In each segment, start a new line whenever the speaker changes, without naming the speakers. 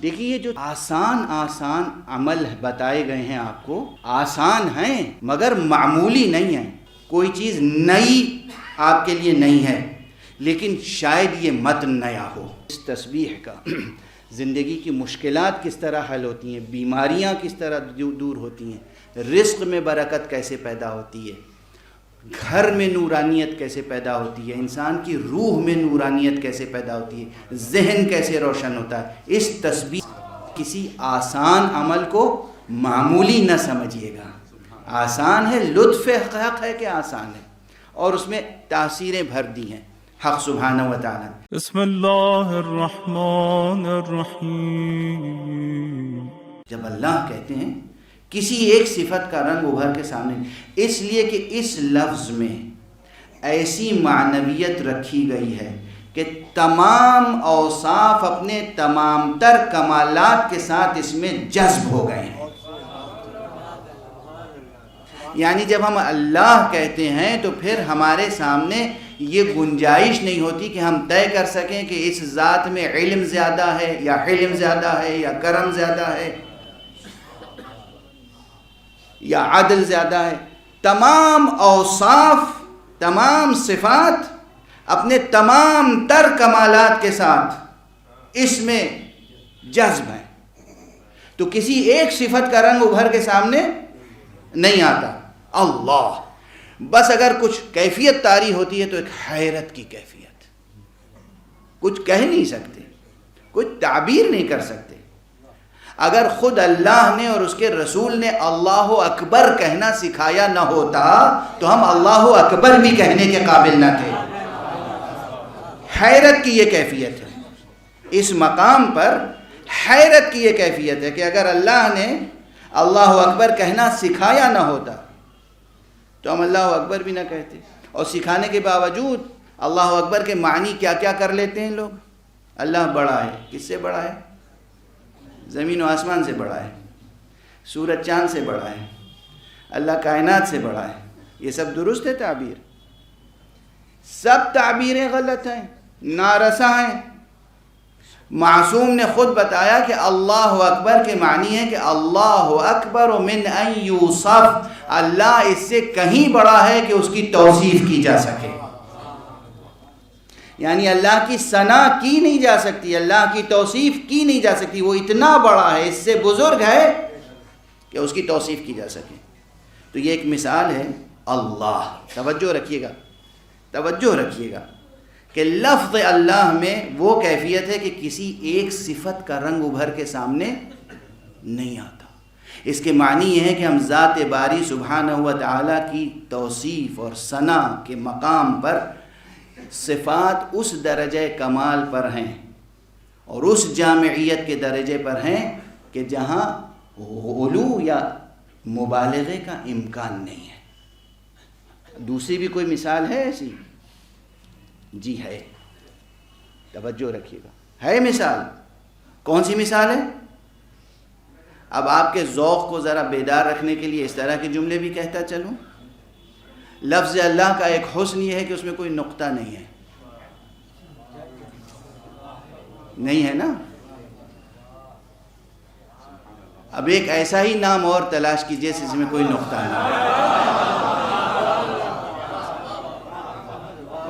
دیکھیے یہ جو آسان عمل بتائے گئے ہیں آپ کو، آسان ہیں مگر معمولی نہیں ہیں. کوئی چیز نئی آپ کے لیے نہیں ہے، لیکن شاید یہ متن نیا ہو. اس تسبیح کا زندگی کی مشکلات کس طرح حل ہوتی ہیں، بیماریاں کس طرح دور ہوتی ہیں، رزق میں برکت کیسے پیدا ہوتی ہے، گھر میں نورانیت کیسے پیدا ہوتی ہے، انسان کی روح میں نورانیت کیسے پیدا ہوتی ہے، ذہن کیسے روشن ہوتا ہے. اس تسبیح کسی آسان عمل کو معمولی نہ سمجھیے گا. آسان ہے، لطف حق ہے کہ آسان ہے، اور اس میں تاثیریں بھر دی ہیں حق سبحانہ و تعالی.
بسم اللہ الرحمن الرحیم.
جب اللہ کہتے ہیں کسی ایک صفت کا رنگ ابھر کے سامنے، اس لیے کہ اس لفظ میں ایسی معنویت رکھی گئی ہے کہ تمام اوصاف اپنے تمام تر کمالات کے ساتھ اس میں جذب ہو گئے ہیں. یعنی جب ہم اللہ کہتے ہیں تو پھر ہمارے سامنے یہ گنجائش نہیں ہوتی کہ ہم طے کر سکیں کہ اس ذات میں علم زیادہ ہے یا حلم زیادہ ہے یا کرم زیادہ ہے یا عدل زیادہ ہے. تمام اوصاف، تمام صفات اپنے تمام تر کمالات کے ساتھ اس میں جذب ہیں. تو کسی ایک صفت کا رنگ ابھر کے سامنے نہیں آتا. اللہ بس اگر کچھ کیفیت طاری ہوتی ہے تو ایک حیرت کی کیفیت، کچھ کہہ نہیں سکتے، کچھ تعبیر نہیں کر سکتے. اگر خود اللہ نے اور اس کے رسول نے اللہ اکبر کہنا سکھایا نہ ہوتا تو ہم اللہ اکبر بھی کہنے کے قابل نہ تھے. حیرت کی یہ کیفیت ہے. اس مقام پر حیرت کی یہ کیفیت ہے کہ اگر اللہ نے اللہ اکبر کہنا سکھایا نہ ہوتا تو ہم اللہ اکبر بھی نہ کہتے. اور سکھانے کے باوجود اللہ اکبر کے معنی کیا کیا کر لیتے ہیں لوگ. اللہ بڑا ہے. کس سے بڑا ہے؟ زمین و آسمان سے بڑا ہے، سورج چاند سے بڑا ہے، اللہ کائنات سے بڑا ہے. یہ سب درست ہے تعبیر؟ سب تعبیریں غلط ہیں، نارسا ہیں. معصوم نے خود بتایا کہ اللہ اکبر کے معنی ہے کہ اللہ اکبر من ان یوصف، اللہ اس سے کہیں بڑا ہے کہ اس کی توصیف کی جا سکے. یعنی اللہ کی ثنا کی نہیں جا سکتی، اللہ کی توصیف کی نہیں جا سکتی. وہ اتنا بڑا ہے، اس سے بزرگ ہے کہ اس کی توصیف کی جا سکے. تو یہ ایک مثال ہے اللہ. توجہ رکھیے گا، توجہ رکھیے گا کہ لفظ اللہ میں وہ کیفیت ہے کہ کسی ایک صفت کا رنگ ابھر کے سامنے نہیں آتا. اس کے معنی یہ ہے کہ ہم ذات باری سبحانہ و تعالیٰ کی توصیف اور ثنا کے مقام پر صفات اس درجہ کمال پر ہیں اور اس جامعیت کے درجے پر ہیں کہ جہاں غلو یا مبالغے کا امکان نہیں ہے. دوسری بھی کوئی مثال ہے ایسی؟ جی ہے. توجہ رکھیے گا، ہے مثال. کون سی مثال ہے؟ اب آپ کے ذوق کو ذرا بیدار رکھنے کے لیے اس طرح کے جملے بھی کہتا چلوں. لفظ اللہ کا ایک حسن یہ ہے کہ اس میں کوئی نقطہ نہیں ہے. نہیں ہے نا؟ اب ایک ایسا ہی نام اور تلاش کیجئے جس میں کوئی نقطہ نہیں ہے.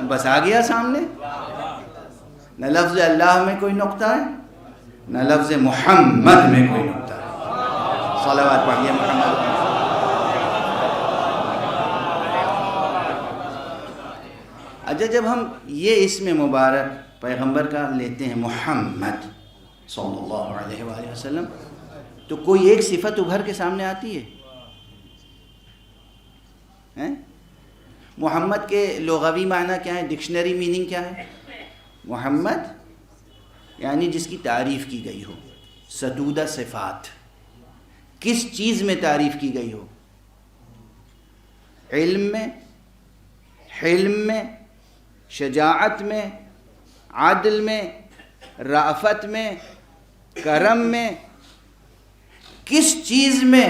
بس آ گیا سامنے. نہ لفظ اللہ میں کوئی نقطہ ہے، نہ لفظ محمد میں کوئی نقطہ ہے. صلوات پڑھیے محمد. اچھا، جب ہم یہ اسم مبارک پیغمبر کا لیتے ہیں محمد صلی اللہ علیہ وآلہ وسلم، تو کوئی ایک صفت ابھر کے سامنے آتی ہے؟ محمد کے لغوی معنی کیا ہے؟ ڈکشنری میننگ کیا ہے؟ محمد یعنی جس کی تعریف کی گئی ہو. سدودہ صفات، کس چیز میں تعریف کی گئی ہو؟ علم میں، حلم میں، شجاعت میں، عدل میں، رأفت میں، کرم میں. کس چیز میں؟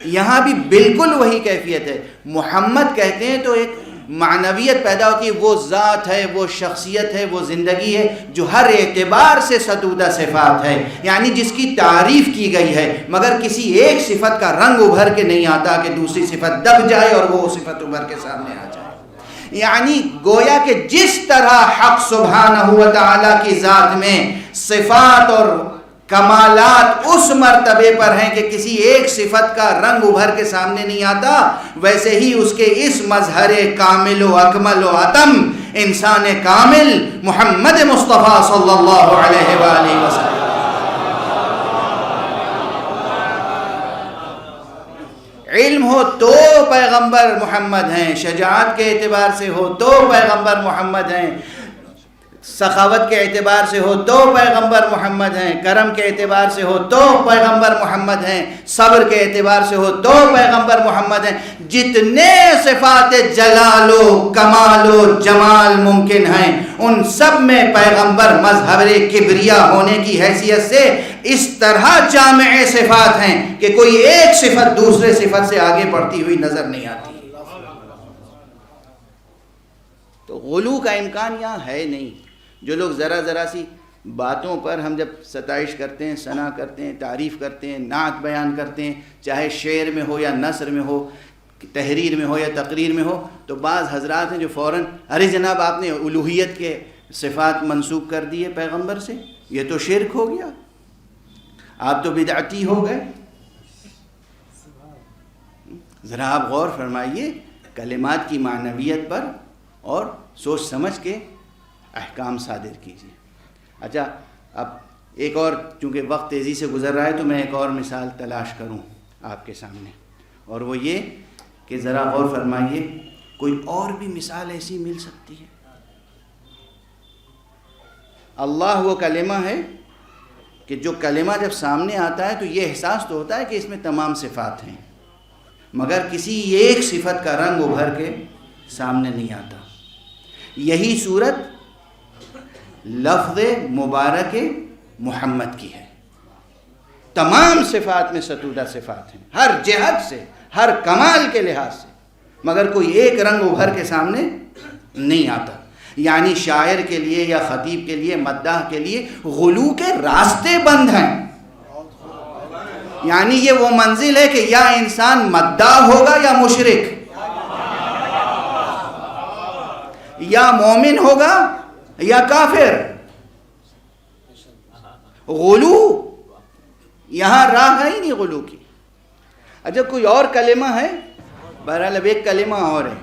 یہاں بھی بالکل وہی کیفیت ہے. محمد کہتے ہیں تو ایک معنویت پیدا ہوتی ہے، وہ ذات ہے، وہ شخصیت ہے، وہ زندگی ہے جو ہر اعتبار سے ستودہ صفات ہے، یعنی جس کی تعریف کی گئی ہے مگر کسی ایک صفت کا رنگ ابھر کے نہیں آتا کہ دوسری صفت دب جائے اور وہ صفت ابھر کے سامنے آ جائے۔ یعنی گویا کہ جس طرح حق سبحانہ و تعالی کی ذات میں صفات اور کمالات اس مرتبے پر ہیں کہ کسی ایک صفت کا رنگ ابھر کے سامنے نہیں آتا، ویسے ہی اس کے اس مظہر کامل و اکمل و اتم انسان کامل محمد مصطفیٰ صلی اللہ علیہ وآلہ وسلم۔ علم ہو تو پیغمبر محمد ہیں، شجاعت کے اعتبار سے ہو تو پیغمبر محمد ہیں، سخاوت کے اعتبار سے ہو تو پیغمبر محمد ہیں، کرم کے اعتبار سے ہو تو پیغمبر محمد ہیں، صبر کے اعتبار سے ہو تو پیغمبر محمد ہیں۔ جتنے صفات جلال و کمال و جمال ممکن ہیں ان سب میں پیغمبر مظہر کبریا ہونے کی حیثیت سے اس طرح جامع صفات ہیں کہ کوئی ایک صفت دوسرے صفت سے آگے بڑھتی ہوئی نظر نہیں آتی۔ تو غلو کا امکان یہاں ہے نہیں۔ جو لوگ ذرا سی باتوں پر ہم جب ستائش کرتے ہیں، ثنا کرتے ہیں، تعریف کرتے ہیں، نعت بیان کرتے ہیں، چاہے شعر میں ہو یا نثر میں ہو، تحریر میں ہو یا تقریر میں ہو، تو بعض حضرات ہیں جو فوراً ارے جناب آپ نے الوہیت کے صفات منسوب کر دیے پیغمبر سے، یہ تو شرک ہو گیا، آپ تو بدعتی ہو گئے۔ ذرا آپ غور فرمائیے کلمات کی معنویت پر اور سوچ سمجھ کے احکام صادر کیجیے۔ اچھا، اب ایک اور، چونکہ وقت تیزی سے گزر رہا ہے تو میں ایک اور مثال تلاش کروں آپ کے سامنے، اور وہ یہ کہ ذرا غور فرمائیے کوئی اور بھی مثال ایسی مل سکتی ہے؟ اللہ وہ کلمہ ہے کہ جو کلمہ جب سامنے آتا ہے تو یہ احساس تو ہوتا ہے کہ اس میں تمام صفات ہیں، مگر کسی ایک صفت کا رنگ ابھر کے سامنے نہیں آتا۔ یہی صورت لفظ مبارک محمد کی ہے۔ تمام صفات میں ستودہ صفات ہیں، ہر جہت سے، ہر کمال کے لحاظ سے، مگر کوئی ایک رنگ ابھر کے سامنے نہیں آتا۔ یعنی شاعر کے لیے یا خطیب کے لیے، مداح کے لیے غلو کے راستے بند ہیں۔ یعنی یہ وہ منزل ہے کہ یا انسان مداح ہوگا یا مشرک، یا مومن ہوگا یا کافر۔ غلو یہاں راہ ہے ہی نہیں غلو کی۔ اچھا، کوئی اور کلمہ ہے؟ بہرحال اب ایک کلمہ اور ہے۔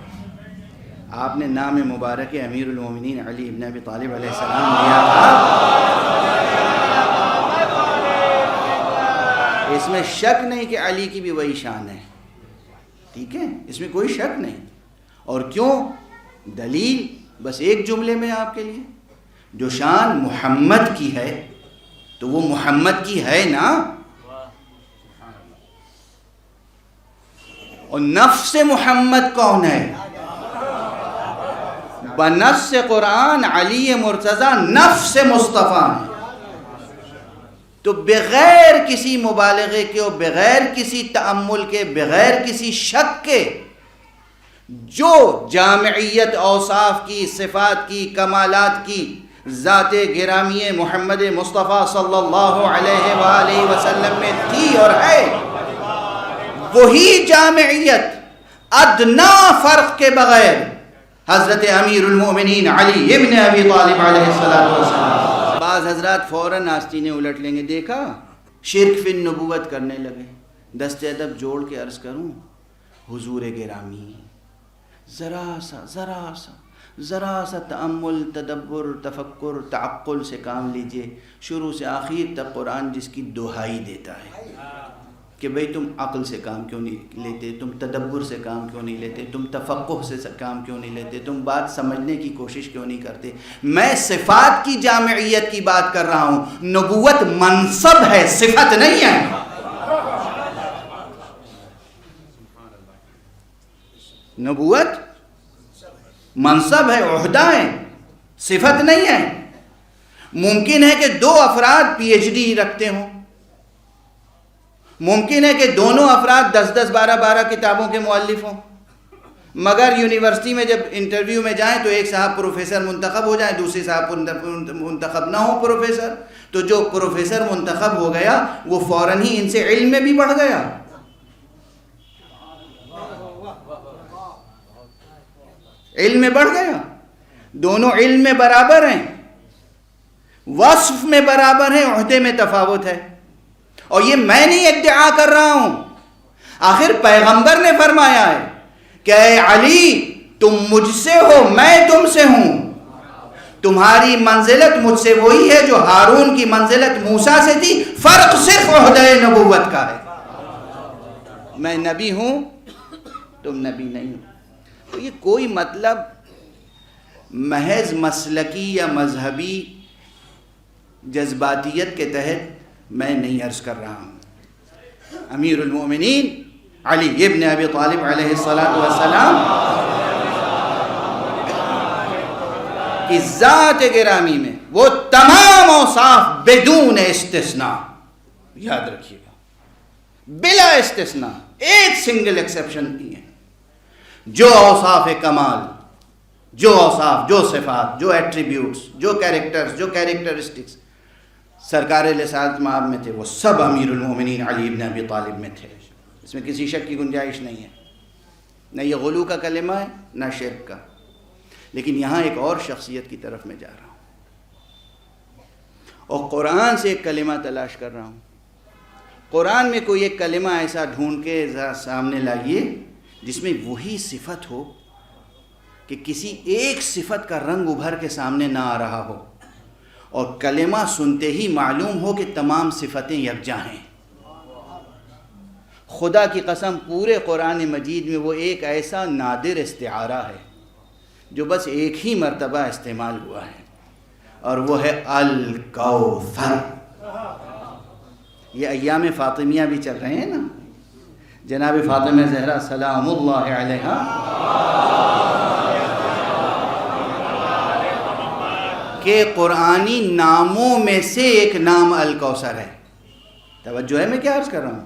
آپ نے نام مبارک امیر المومنین علی ابن ابی طالب علیہ السلام لیا تھا، اس میں شک نہیں کہ علی کی بھی وہی شان ہے، ٹھیک ہے، اس میں کوئی شک نہیں۔ اور کیوں؟ دلیل بس ایک جملے میں آپ کے لیے، جو شان محمد کی ہے تو وہ محمد کی ہے نا۔ اور نفس محمد کون ہے؟ بنص قرآن علی مرتضی نفس مصطفیٰ ہے۔ تو بغیر کسی مبالغے کے اور بغیر کسی تأمل کے، بغیر کسی شک کے، جو جامعیت اوصاف کی، صفات کی، کمالات کی ذات گرامی محمد مصطفیٰ صلی اللہ علیہ وآلہ وسلم میں تھی اور ہے، وہی جامعیت ادنا فرق کے بغیر حضرت امیر المومنین علی ابن ابی طالب علیہ السلام۔ بعض حضرات فوراً آستینیں الٹ لیں گے، دیکھا شرک فی النبوت کرنے لگے۔ دست ادب جوڑ کے عرض کروں، حضور گرامی ذرا سا تأمل، تدبر، تفکر، تعقل سے کام لیجئے۔ شروع سے آخر تک قرآن جس کی دہائی دیتا ہے کہ بھئی تم عقل سے کام کیوں نہیں لیتے، تم تدبر سے کام کیوں نہیں لیتے، تم تفقہ سے کام کیوں نہیں لیتے، تم بات سمجھنے کی کوشش کیوں نہیں کرتے۔ میں صفات کی جامعیت کی بات کر رہا ہوں۔ نبوت منصب ہے، صفت نہیں ہے۔ نبوت منصب ہے، عہدہ ہے، صفت نہیں ہے۔ ممکن ہے کہ دو افراد پی ایچ ڈی رکھتے ہوں، ممکن ہے کہ دونوں افراد 10-10 12-12 کتابوں کے مؤلف ہوں، مگر یونیورسٹی میں جب انٹرویو میں جائیں تو ایک صاحب پروفیسر منتخب ہو جائیں، دوسرے صاحب منتخب نہ ہو پروفیسر، تو جو پروفیسر منتخب ہو گیا وہ فوراً ہی ان سے علم میں بھی بڑھ گیا. علم میں بڑھ گیا. دونوں علم میں برابر ہیں، وصف میں برابر ہیں، عہدے میں تفاوت ہے. اور یہ میں نہیں ادعا کر رہا ہوں، آخر پیغمبر نے فرمایا ہے کہ اے علی تم مجھ سے ہو، میں تم سے ہوں. تمہاری منزلت مجھ سے وہی ہے جو ہارون کی منزلت موسیٰ سے تھی، فرق صرف عہدہ نبوت کا ہے. میں نبی ہوں، تم نبی نہیں ہو. تو یہ کوئی مطلب محض مسلکی یا مذہبی جذباتیت کے تحت میں نہیں عرض کر رہا ہوں. امیر المؤمنین علی ابن ابی طالب علیہ السلام کی ذات گرامی میں وہ تمام اوصاف بدون استثناء، یاد رکھیے گا، بلا استثناء، ایک سنگل ایکسیپشن نہیں ہے. جو اوصاف کمال، جو اوصاف، جو صفات، جو ایٹریبیوٹس، جو کیریکٹرز، جو کیریکٹرسٹکس سرکار رسالت مآب میں تھے، وہ سب امیر المومنین علی ابن ابی طالب میں تھے. اس میں کسی شک کی گنجائش نہیں ہے. نہ یہ غلو کا کلمہ ہے نہ شرک کا. لیکن یہاں ایک اور شخصیت کی طرف میں جا رہا ہوں اور قرآن سے ایک کلمہ تلاش کر رہا ہوں. قرآن میں کوئی ایک کلمہ ایسا ڈھونڈ کے ذرا سامنے لائیے جس میں وہی صفت ہو کہ کسی ایک صفت کا رنگ ابھر کے سامنے نہ آ رہا ہو اور کلمہ سنتے ہی معلوم ہو کہ تمام صفتیں یکجا ہیں. خدا کی قسم پورے قرآن مجید میں وہ ایک ایسا نادر استعارہ ہے جو بس ایک ہی مرتبہ استعمال ہوا ہے، اور وہ ہے الکوثر. یہ ایام فاطمیہ بھی چل رہے ہیں نا، جناب فاطمہ زہرا سلام اللہ علیہا کہ قرآنی ناموں میں سے ایک نام الکوثر ہے. توجہ ہے میں کیا عرض کر رہا ہوں؟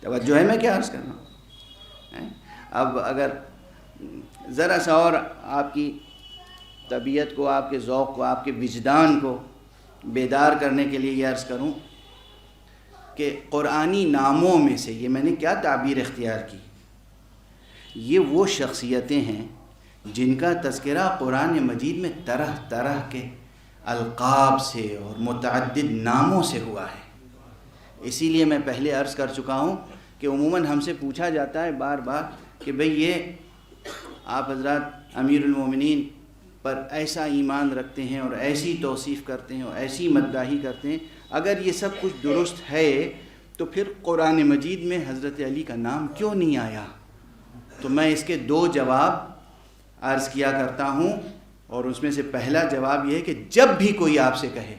توجہ ہے میں کیا عرض کر رہا ہوں؟ اب اگر ذرا سا اور آپ کی طبیعت کو، آپ کے ذوق کو، آپ کے وجدان کو بیدار کرنے کے لیے یہ عرض کروں کہ قرآنی ناموں میں سے، یہ میں نے کیا تعبیر اختیار کی، یہ وہ شخصیتیں ہیں جن کا تذکرہ قرآن مجید میں طرح طرح کے القاب سے اور متعدد ناموں سے ہوا ہے. اسی لیے میں پہلے عرض کر چکا ہوں کہ عموماً ہم سے پوچھا جاتا ہے بار بار کہ بھئی یہ آپ حضرات امیر المومنین پر ایسا ایمان رکھتے ہیں اور ایسی توصیف کرتے ہیں اور ایسی مداحی کرتے ہیں، اگر یہ سب کچھ درست ہے تو پھر قرآن مجید میں حضرت علی کا نام کیوں نہیں آیا؟ تو میں اس کے دو جواب عرض کیا کرتا ہوں، اور اس میں سے پہلا جواب یہ ہے کہ جب بھی کوئی آپ سے کہے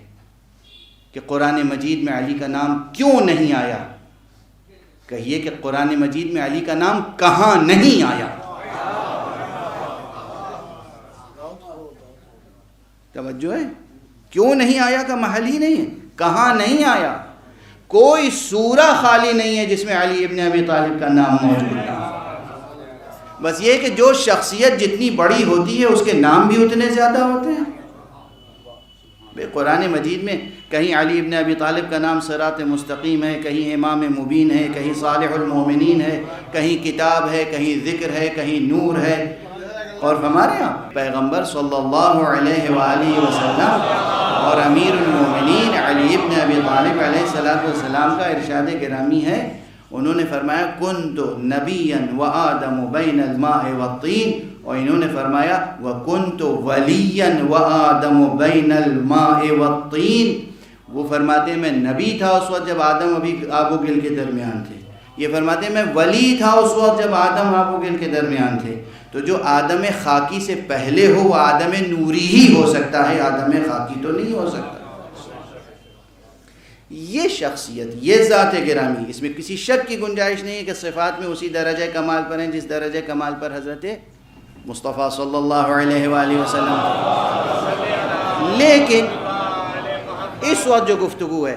کہ قرآن مجید میں علی کا نام کیوں نہیں آیا، کہیے کہ قرآن مجید میں علی کا نام کہاں نہیں آیا. توجہ ہے؟ کیوں نہیں آیا کا محل ہی نہیں ہے، کہاں نہیں آیا. کوئی سورہ خالی نہیں ہے جس میں علی ابن ابی طالب کا نام موجود نہ ہو. بس یہ کہ جو شخصیت جتنی بڑی ہوتی ہے اس کے نام بھی اتنے زیادہ ہوتے ہیں. قرآن مجید میں کہیں علی ابن ابی طالب کا نام صراط مستقیم ہے، کہیں امام مبین ہے، کہیں صالح المومنین ہے، کہیں کتاب ہے، کہیں ذکر ہے، کہیں نور ہے. اور ہمارے یہاں پیغمبر صلی اللہ علیہ وآلہ وسلم اور امیر المومنین علی ابن ابی طالب علیہ السلام کا ارشاد گرامی ہے، انہوں نے فرمایا کنت نبیا وآدم بین الماء والطین، اور انہوں نے فرمایا وکنت ولیا وآدم بین الماء والطین. وہ فرماتے ہیں میں نبی تھا اس وقت جب آدم ابھی آب و گل کے درمیان تھے. یہ فرماتے ہیں میں ولی تھا اس وقت جب آدم آب و گل کے درمیان تھے. تو جو آدم خاکی سے پہلے ہو وہ آدم نوری ہی ہو سکتا ہے، آدم خاکی تو نہیں ہو سکتا. یہ شخصیت، یہ ذات گرامی، اس میں کسی شک کی گنجائش نہیں ہے کہ صفات میں اسی درجہ کمال پر ہیں جس درجہ کمال پر حضرت مصطفیٰ صلی اللہ علیہ وآلہ وسلم. لیکن اس وقت جو گفتگو ہے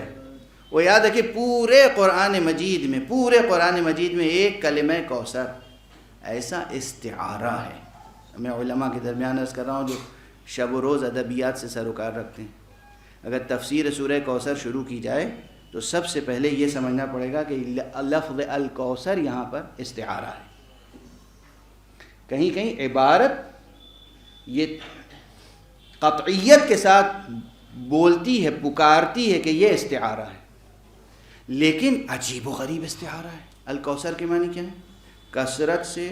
وہ یاد ہے کہ پورے قرآن مجید میں ایک کلمہ کوثر ایسا استعارہ ہے. میں علماء کے درمیان عرض کر رہا ہوں جو شب و روز ادبیات سے سروکار رکھتے ہیں، اگر تفسیر سورہ کوثر شروع کی جائے تو سب سے پہلے یہ سمجھنا پڑے گا کہ لفظ الکوثر یہاں پر استعارہ ہے. کہیں کہیں عبارت یہ قطعیت کے ساتھ بولتی ہے، پکارتی ہے کہ یہ استعارہ ہے، لیکن عجیب و غریب استعارہ ہے. الکوثر کے معنی کیا ہے؟ کثرت سے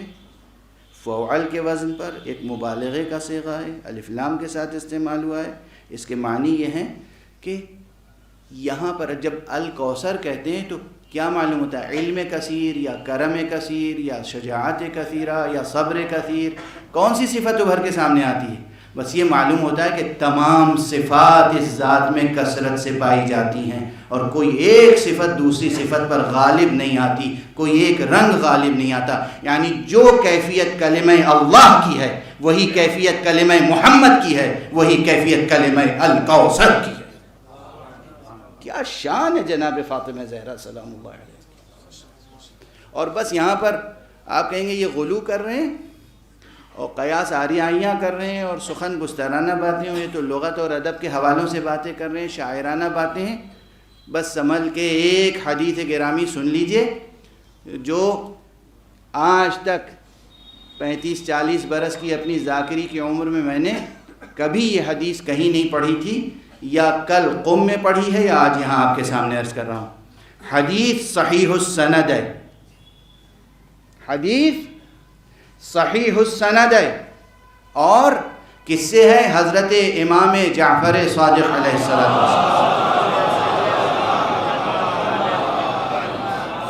فعل کے وزن پر ایک مبالغے کا صیغہ ہے، الف لام کے ساتھ استعمال ہوا ہے. اس کے معنی یہ ہیں کہ یہاں پر جب الکوثر کہتے ہیں تو کیا معلوم ہوتا ہے؟ علم کثیر یا کرم کثیر یا شجاعت کثیرہ یا صبر کثیر. کون سی صفت ابھر کے سامنے آتی ہے؟ بس یہ معلوم ہوتا ہے کہ تمام صفات اس ذات میں کثرت سے پائی جاتی ہیں اور کوئی ایک صفت دوسری صفت پر غالب نہیں آتی، کوئی ایک رنگ غالب نہیں آتا. یعنی جو کیفیت کلمہ اللہ کی ہے وہی کیفیت کلمہ محمد کی ہے، وہی کیفیت کلمہ الکوثر کی ہے. کیا شان ہے جناب فاطمہ زہرا سلام اللہ علیہ. اور بس یہاں پر آپ کہیں گے یہ غلو کر رہے ہیں اور قیاس آریائیاں کر رہے ہیں اور سخن گسترانہ باتیں ہوئی، تو لغت اور ادب کے حوالوں سے باتیں کر رہے ہیں، شاعرانہ باتیں ہیں. بس سنبھل کے ایک حدیث گرامی سن لیجئے جو آج تک 35-40 برس کی اپنی ذاکری کی عمر میں نے کبھی یہ حدیث کہیں نہیں پڑھی تھی، یا کل قم میں پڑھی ہے یا آج یہاں آپ کے سامنے عرض کر رہا ہوں. حدیث صحیح السند ہے، حدیث صحیح السند ہے، اور کس سے ہے؟ حضرت امام جعفر صادق علیہ السلام.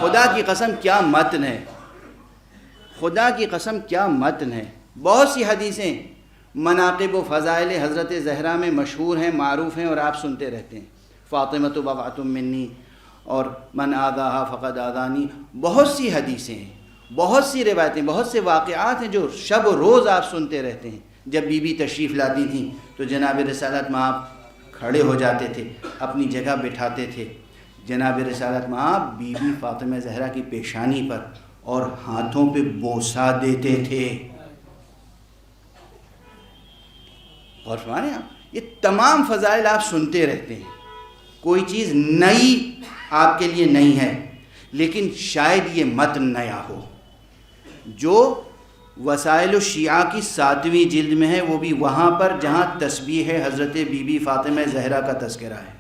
خدا کی قسم کیا متن ہے، خدا کی قسم کیا متن ہے. بہت سی حدیثیں مناقب و فضائل حضرت زہرا میں مشہور ہیں، معروف ہیں، اور آپ سنتے رہتے ہیں. فاطمۃ بضعۃ منی اور من آذاہا فقد آذانی. بہت سی حدیثیں ہیں، بہت سی روایتیں، بہت سے واقعات ہیں جو شب و روز آپ سنتے رہتے ہیں. جب بی بی تشریف لاتی تھیں تو جناب رسالت مآب کھڑے ہو جاتے تھے، اپنی جگہ بٹھاتے تھے. جناب رسالت مآب بی بی فاطمہ زہرا کی پیشانی پر اور ہاتھوں پہ بوسہ دیتے تھے. اور فرمائیں آپ، یہ تمام فضائل آپ سنتے رہتے ہیں، کوئی چیز نئی آپ کے لیے نہیں ہے، لیکن شاید یہ متن نیا ہو. جو وسائل الشیعہ کی 7ویں جلد میں ہے، وہ بھی وہاں پر جہاں تسبیح حضرت بی بی فاطمہ زہرا کا تذکرہ ہے.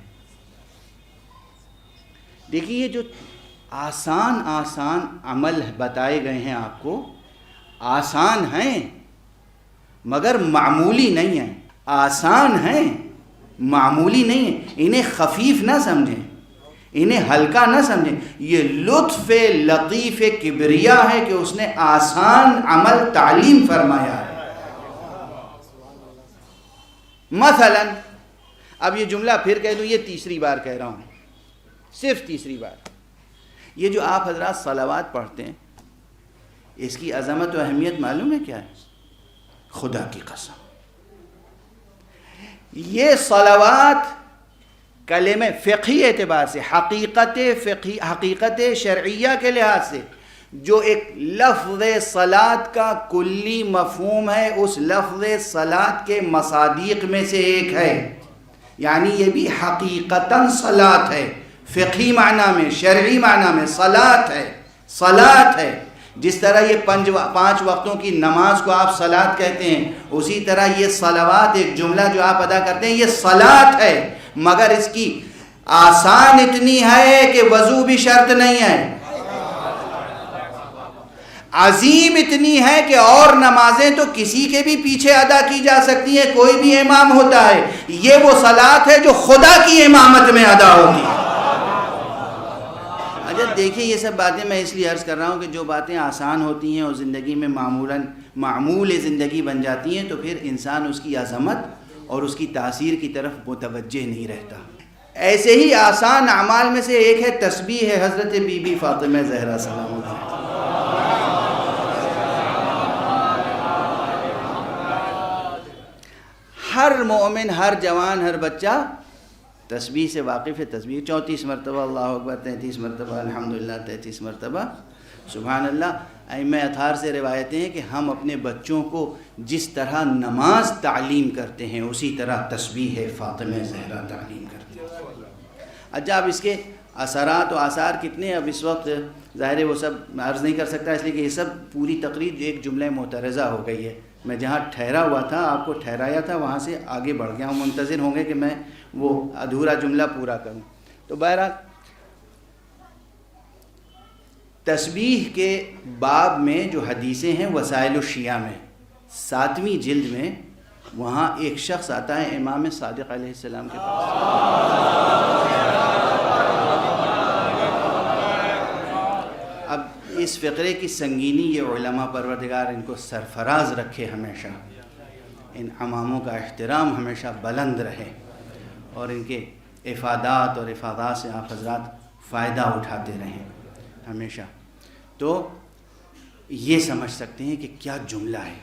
دیکھیے یہ جو آسان عمل بتائے گئے ہیں آپ کو، آسان ہیں مگر معمولی نہیں ہیں. آسان ہیں معمولی نہیں ہیں. انہیں خفیف نہ سمجھیں، انہیں ہلکا نہ سمجھیں. یہ لطف لطیف کبریا ہے کہ اس نے آسان عمل تعلیم فرمایا ہے. مثلا اب یہ جملہ پھر کہہ دوں، یہ تیسری بار کہہ رہا ہوں، صرف تیسری بار. یہ جو آپ حضرات صلوات پڑھتے ہیں، اس کی عظمت و اہمیت معلوم ہے کیا ہے؟ خدا کی قسم یہ صلوات کلمہ فقہی اعتبار سے، حقیقت شرعیہ کے لحاظ سے جو ایک لفظ صلاۃ کا کلی مفہوم ہے، اس لفظ صلاۃ کے مصادیق میں سے ایک ہے. یعنی یہ بھی حقیقتاً صلاۃ ہے، فقہی معنی میں، شرعی معنی میں صلاۃ ہے. صلاۃ ہے. جس طرح یہ 5 وقتوں کی نماز کو آپ صلاۃ کہتے ہیں، اسی طرح یہ صلوات ایک جملہ جو آپ ادا کرتے ہیں یہ صلاۃ ہے. مگر اس کی آسان اتنی ہے کہ وضو بھی شرط نہیں ہے، عظیم اتنی ہے کہ اور نمازیں تو کسی کے بھی پیچھے ادا کی جا سکتی ہیں، کوئی بھی امام ہوتا ہے. یہ وہ صلاۃ ہے جو خدا کی امامت میں ادا ہوتی ہے. دیکھیں یہ سب باتیں میں اس لیے عرض کر رہا ہوں کہ جو باتیں آسان ہوتی ہیں اور زندگی میں معمول زندگی بن جاتی ہیں تو پھر انسان اس کی عظمت اور اس کی تاثیر کی طرف متوجہ نہیں رہتا. ایسے ہی آسان اعمال میں سے ایک ہے تسبیح ہے حضرت بی بی فاطمہ زہرا سلام اللہ. ہر مومن، ہر جوان، ہر بچہ تسبیح سے واقف ہے. تسبیح 34 مرتبہ اللہ اکبر، 33 مرتبہ الحمدللہ، 33 مرتبہ سبحان اللہ. ائمہ اطہار سے روایتیں ہیں کہ ہم اپنے بچوں کو جس طرح نماز تعلیم کرتے ہیں اسی طرح تسبیح فاطمہ زہرا تعلیم کرتے ہیں۔ اچھا، اب اس کے اثرات و آثار کتنے، اب اس وقت ظاہر ہے وہ سب عرض نہیں کر سکتا، اس لیے کہ یہ سب پوری تقریر ایک جملہ معترضہ ہو گئی ہے۔ میں جہاں ٹھہرا ہوا تھا، آپ کو ٹھہرایا تھا، وہاں سے آگے بڑھ گیا ہوں، منتظر ہوں گے کہ میں وہ ادھورا جملہ پورا کروں۔ تو بہرحال تسبیح کے باب میں جو حدیثیں ہیں وسائل الشیعہ میں 7ویں جلد میں، وہاں ایک شخص آتا ہے امام صادق علیہ السلام کے پاس۔ اب اس فقرے کی سنگینی یہ علماء پروردگار ان کو سرفراز رکھے، ہمیشہ ان اماموں کا احترام ہمیشہ بلند رہے اور ان کے افادات اور افادات سے آپ حضرات فائدہ اٹھاتے رہیں ہمیشہ۔ تو یہ سمجھ سکتے ہیں کہ کیا جملہ ہے۔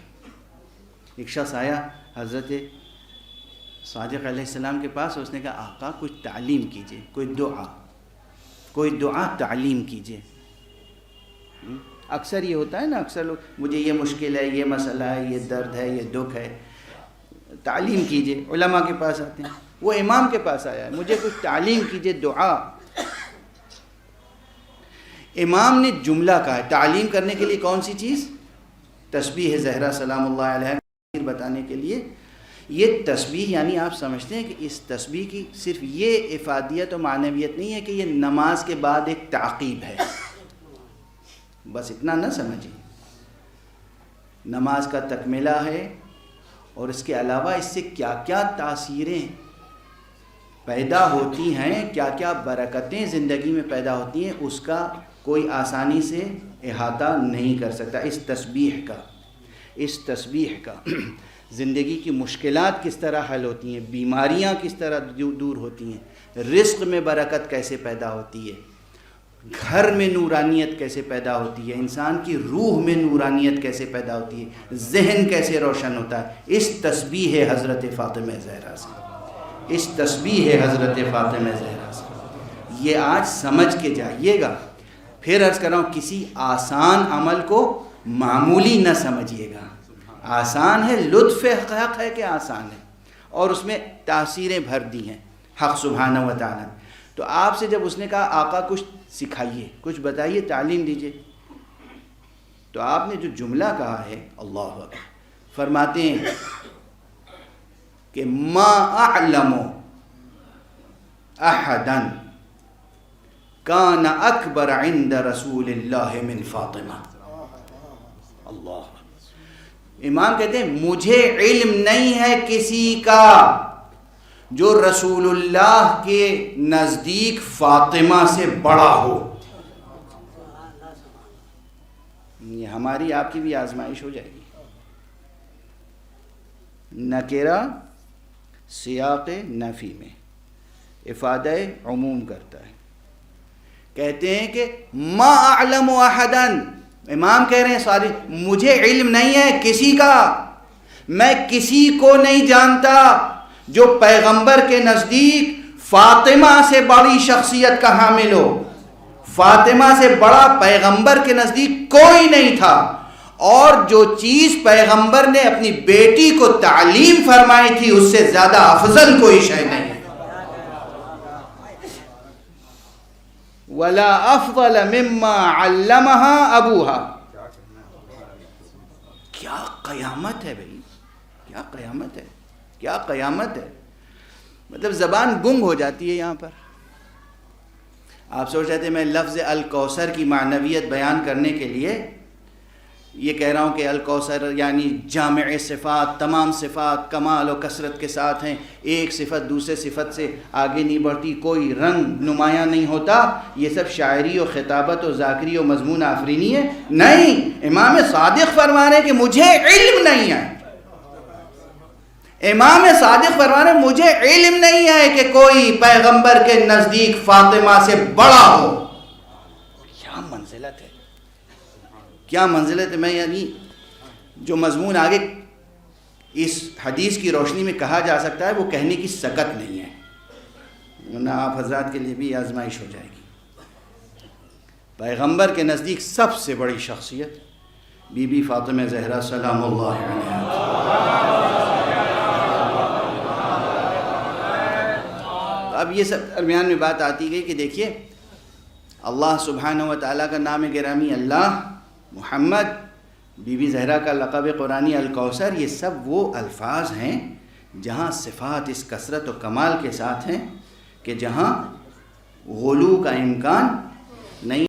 ایک شخص آیا حضرت صادق علیہ السلام کے پاس، اس نے کہا آقا کچھ تعلیم کیجئے، کوئی دعا تعلیم کیجئے۔ اکثر یہ ہوتا ہے نا، اکثر لوگ مجھے یہ مشکل ہے، یہ مسئلہ ہے، یہ درد ہے، یہ دکھ ہے، تعلیم کیجئے۔ علماء کے پاس آتے ہیں، وہ امام کے پاس آیا ہے، مجھے کچھ تعلیم کیجئے، دعا۔ امام نے جملہ کہا ہے تعلیم کرنے کے لیے، کون سی چیز؟ تسبیح زہرا سلام اللہ علیہ بتانے کے لیے۔ یہ تسبیح یعنی آپ سمجھتے ہیں کہ اس تسبیح کی صرف یہ افادیت و معنویت نہیں ہے کہ یہ نماز کے بعد ایک تعقیب ہے، بس اتنا نہ سمجھیں، نماز کا تکملہ ہے، اور اس کے علاوہ اس سے کیا کیا تاثیریں پیدا ہوتی ہیں، کیا کیا برکتیں زندگی میں پیدا ہوتی ہیں، اس کا کوئی آسانی سے احاطہ نہیں کر سکتا۔ اس تسبیح کا زندگی کی مشکلات کس طرح حل ہوتی ہیں، بیماریاں کس طرح دور ہوتی ہیں، رزق میں برکت کیسے پیدا ہوتی ہے، گھر میں نورانیت کیسے پیدا ہوتی ہے، انسان کی روح میں نورانیت کیسے پیدا ہوتی ہے، ذہن کیسے روشن ہوتا ہے، اس تسبیح حضرت فاطمہ زہرا سے، اس تسبیح حضرت فاطمہ زہرا سے۔ یہ آج سمجھ کے جائیے گا۔ پھر عرض کر رہا ہوں، کسی آسان عمل کو معمولی نہ سمجھیے گا۔ آسان ہے، لطف حق ہے کہ آسان ہے، اور اس میں تاثیریں بھر دی ہیں حق سبحانہ و تعالیٰ۔ تو آپ سے جب اس نے کہا آقا کچھ سکھائیے، کچھ بتائیے، تعلیم دیجئے، تو آپ نے جو جملہ کہا ہے، اللہ اکبر، فرماتے ہیں کہ ما اعلم احدا کان اکبر عند رسول اللہ من فاطمہ۔ اللہ، امام کہتے ہیں مجھے علم نہیں ہے کسی کا جو رسول اللہ کے نزدیک فاطمہ سے بڑا ہو۔ یہ ہماری آپ کی بھی آزمائش ہو جائے گی۔ نکرہ سیاق نفی میں افادہ عموم کرتا ہے۔ کہتے ہیں کہ ما اعلم احدا، امام کہہ رہے ہیں سارے، مجھے علم نہیں ہے کسی کا، میں کسی کو نہیں جانتا جو پیغمبر کے نزدیک فاطمہ سے بڑی شخصیت کا حامل ہو۔ فاطمہ سے بڑا پیغمبر کے نزدیک کوئی نہیں تھا، اور جو چیز پیغمبر نے اپنی بیٹی کو تعلیم فرمائی تھی اس سے زیادہ افضل کوئی شے نہیں ہے۔ ولا افضل مما علمها ابوها۔ کیا قیامت ہے بھائی، کیا قیامت ہے، کیا قیامت ہے۔ مطلب زبان گنگ ہو جاتی ہے یہاں پر۔ آپ سوچ رہے تھے میں لفظ الکوثر کی معنویت بیان کرنے کے لیے یہ کہہ رہا ہوں کہ الکوثر یعنی جامع صفات، تمام صفات کمال و کثرت کے ساتھ ہیں، ایک صفت دوسرے صفت سے آگے نہیں بڑھتی، کوئی رنگ نمایاں نہیں ہوتا، یہ سب شاعری و خطابت و ذاکری و مضمون آفرینی ہے۔ نہیں، امام صادق فرما رہے ہیں کہ مجھے علم نہیں ہے، امام صادق فرما رہے ہیں مجھے علم نہیں ہے کہ کوئی پیغمبر کے نزدیک فاطمہ سے بڑا ہو۔ کیا منزلت ہے، کیا منزلت ہے۔ میں یعنی جو مضمون آگے اس حدیث کی روشنی میں کہا جا سکتا ہے وہ کہنے کی سکت نہیں ہے، ورنہ آپ حضرات کے لیے بھی آزمائش ہو جائے گی۔ پیغمبر کے نزدیک سب سے بڑی شخصیت بی بی فاطمہ زہرا سلام اللہ علیہا۔ اب یہ سب درمیان میں بات آتی گئی کہ دیکھیے اللہ سبحانہ و تعالیٰ کا نام گرامی اللہ، محمد، بی بی زہرا کا لقب قرآنی الکوثر، یہ سب وہ الفاظ ہیں جہاں صفات اس کثرت و کمال کے ساتھ ہیں کہ جہاں غلو کا امکان نہیں۔